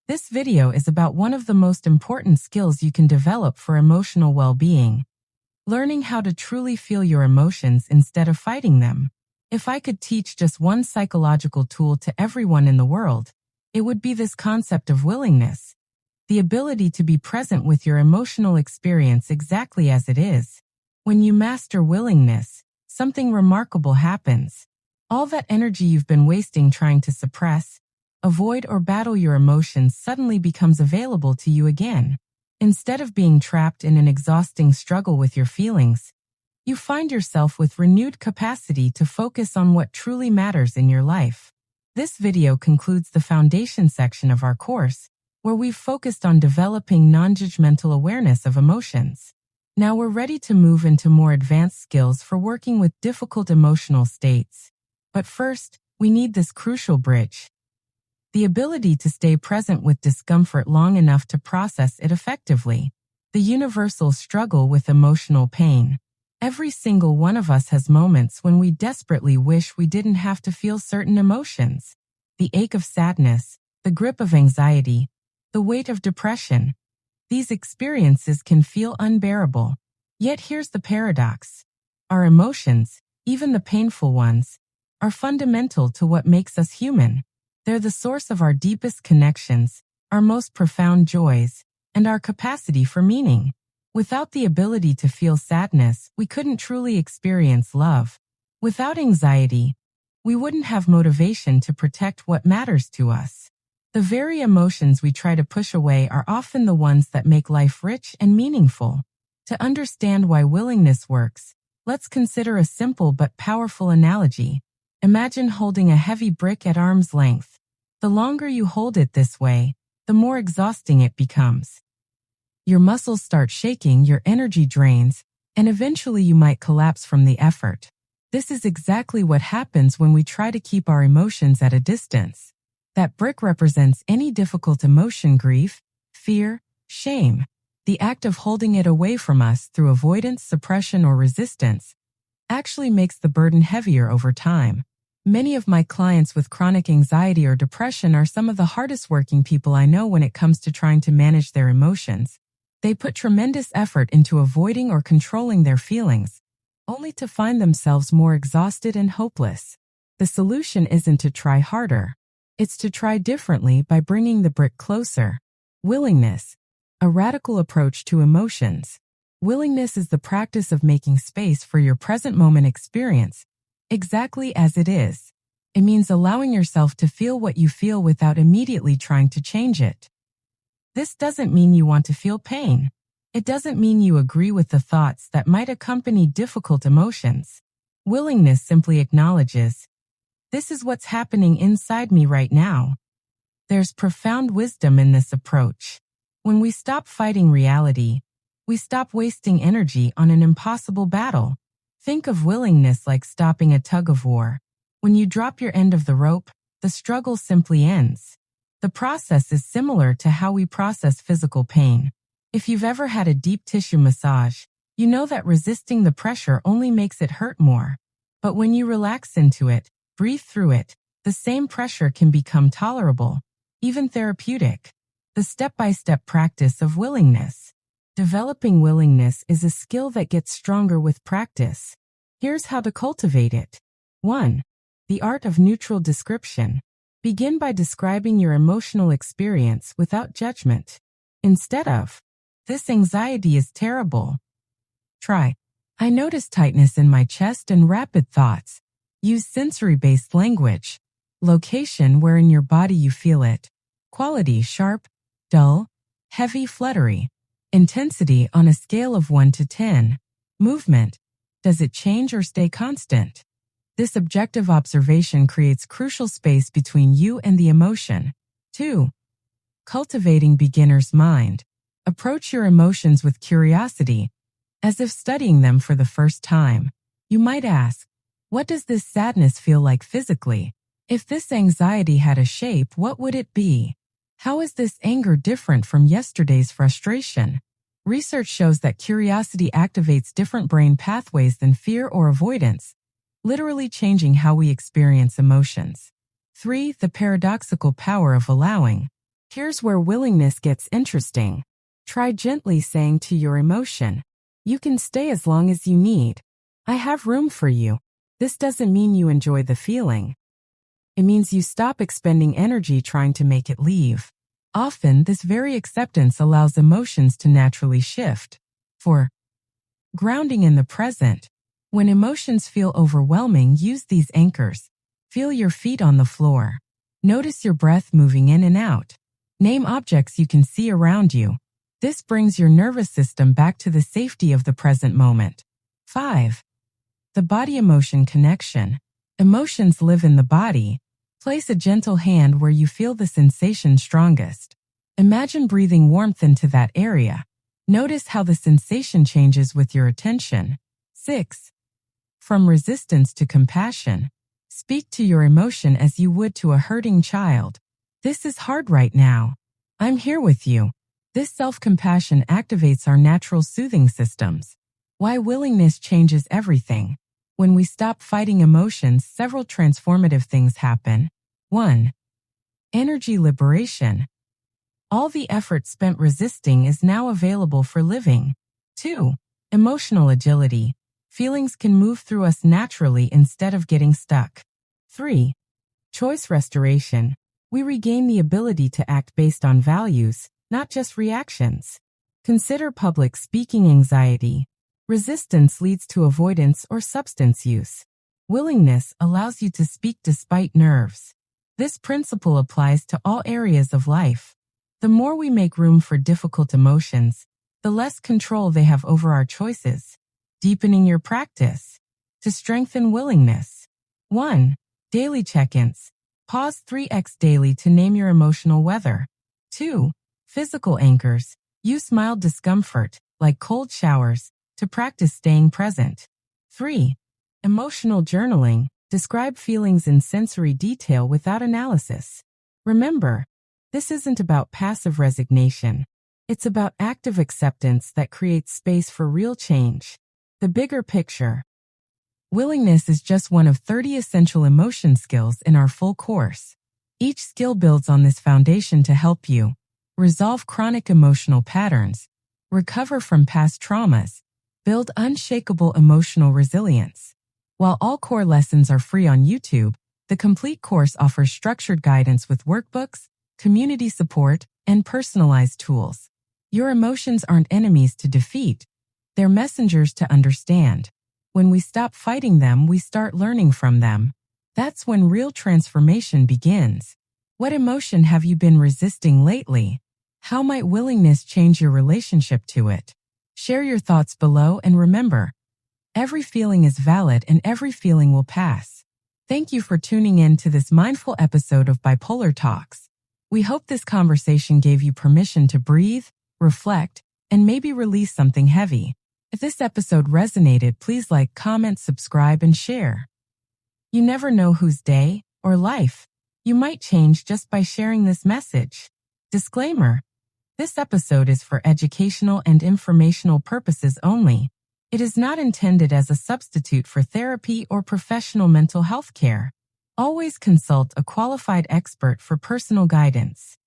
This video is about one of the most important skills you can develop for emotional well-being. Learning how to truly feel your emotions instead of fighting them. If I could teach just one psychological tool to everyone in the world, it would be this concept of willingness. The ability to be present with your emotional experience exactly as it is. When you master willingness, something remarkable happens. All that energy you've been wasting trying to suppress, avoid, or battle your emotions suddenly becomes available to you again. Instead of being trapped in an exhausting struggle with your feelings, you find yourself with renewed capacity to focus on what truly matters in your life. This video concludes the foundation section of our course, where we've focused on developing non-judgmental awareness of emotions. Now we're ready to move into more advanced skills for working with difficult emotional states. But first, we need this crucial bridge. The ability to stay present with discomfort long enough to process it effectively. The universal struggle with emotional pain. Every single one of us has moments when we desperately wish we didn't have to feel certain emotions. The ache of sadness, the grip of anxiety, the weight of depression. These experiences can feel unbearable. Yet here's the paradox. Our emotions, even the painful ones, are fundamental to what makes us human. They're the source of our deepest connections, our most profound joys, and our capacity for meaning. Without the ability to feel sadness, we couldn't truly experience love. Without anxiety, we wouldn't have motivation to protect what matters to us. The very emotions we try to push away are often the ones that make life rich and meaningful. To understand why willingness works, let's consider a simple but powerful analogy. Imagine holding a heavy brick at arm's length. The longer you hold it this way, the more exhausting it becomes. Your muscles start shaking, your energy drains, and eventually you might collapse from the effort. This is exactly what happens when we try to keep our emotions at a distance. That brick represents any difficult emotion: grief, fear, shame. The act of holding it away from us through avoidance, suppression, or resistance actually makes the burden heavier over time. Many of my clients with chronic anxiety or depression are some of the hardest working people I know when it comes to trying to manage their emotions. They put tremendous effort into avoiding or controlling their feelings, only to find themselves more exhausted and hopeless. The solution isn't to try harder. It's to try differently by bringing the brick closer. Willingness, a radical approach to emotions. Willingness is the practice of making space for your present moment experience, exactly as it is. It means allowing yourself to feel what you feel without immediately trying to change it. This doesn't mean you want to feel pain. It doesn't mean you agree with the thoughts that might accompany difficult emotions. Willingness simply acknowledges, this is what's happening inside me right now. There's profound wisdom in this approach. When we stop fighting reality, we stop wasting energy on an impossible battle. Think of willingness like stopping a tug-of-war. When you drop your end of the rope, the struggle simply ends. The process is similar to how we process physical pain. If you've ever had a deep tissue massage, you know that resisting the pressure only makes it hurt more. But when you relax into it, breathe through it, the same pressure can become tolerable, even therapeutic. The step-by-step practice of willingness. Developing willingness is a skill that gets stronger with practice. Here's how to cultivate it. 1. The art of neutral description. Begin by describing your emotional experience without judgment. Instead of, "This anxiety is terrible," try, "I notice tightness in my chest and rapid thoughts." Use sensory-based language. Location: where in your body you feel it. Quality: sharp, dull, heavy, fluttery. Intensity: on a scale of 1 to 10. Movement: does it change or stay constant? This objective observation creates crucial space between you and the emotion. 2. Cultivating beginner's mind. Approach your emotions with curiosity, as if studying them for the first time. You might ask, what does this sadness feel like physically? If this anxiety had a shape, what would it be? How is this anger different from yesterday's frustration? Research shows that curiosity activates different brain pathways than fear or avoidance, literally changing how we experience emotions. 3. The paradoxical power of allowing. Here's where willingness gets interesting. Try gently saying to your emotion, "You can stay as long as you need. I have room for you." This doesn't mean you enjoy the feeling. It means you stop expending energy trying to make it leave. Often, this very acceptance allows emotions to naturally shift. 4. Grounding in the present. When emotions feel overwhelming, use these anchors. Feel your feet on the floor. Notice your breath moving in and out. Name objects you can see around you. This brings your nervous system back to the safety of the present moment. 5. The body-emotion connection. Emotions live in the body. Place a gentle hand where you feel the sensation strongest. Imagine breathing warmth into that area. Notice how the sensation changes with your attention. 6. From resistance to compassion. Speak to your emotion as you would to a hurting child. "This is hard right now. I'm here with you." This self-compassion activates our natural soothing systems. Why willingness changes everything. When we stop fighting emotions, several transformative things happen. 1. Energy liberation. All the effort spent resisting is now available for living. 2. Emotional agility. Feelings can move through us naturally instead of getting stuck. 3. Choice restoration. We regain the ability to act based on values, not just reactions. Consider public speaking anxiety. Resistance leads to avoidance or substance use. Willingness allows you to speak despite nerves. This principle applies to all areas of life. The more we make room for difficult emotions, the less control they have over our choices. Deepening your practice. To strengthen willingness. 1. Daily check-ins. Pause 3x daily to name your emotional weather. 2. Physical anchors. Use mild discomfort, like cold showers, to practice staying present. 3. Emotional journaling. Describe feelings in sensory detail without analysis. Remember, this isn't about passive resignation. It's about active acceptance that creates space for real change. The bigger picture. Willingness is just one of 30 essential emotion skills in our full course. Each skill builds on this foundation to help you resolve chronic emotional patterns, recover from past traumas, build unshakable emotional resilience. While all core lessons are free on YouTube, the complete course offers structured guidance with workbooks, community support, and personalized tools. Your emotions aren't enemies to defeat. They're messengers to understand. When we stop fighting them, we start learning from them. That's when real transformation begins. What emotion have you been resisting lately? How might willingness change your relationship to it? Share your thoughts below and remember, every feeling is valid and every feeling will pass. Thank you for tuning in to this mindful episode of Bipolar Talks. We hope this conversation gave you permission to breathe, reflect, and maybe release something heavy. If this episode resonated, please like, comment, subscribe, and share. You never know whose day or life you might change just by sharing this message. Disclaimer: this episode is for educational and informational purposes only. It is not intended as a substitute for therapy or professional mental health care. Always consult a qualified expert for personal guidance.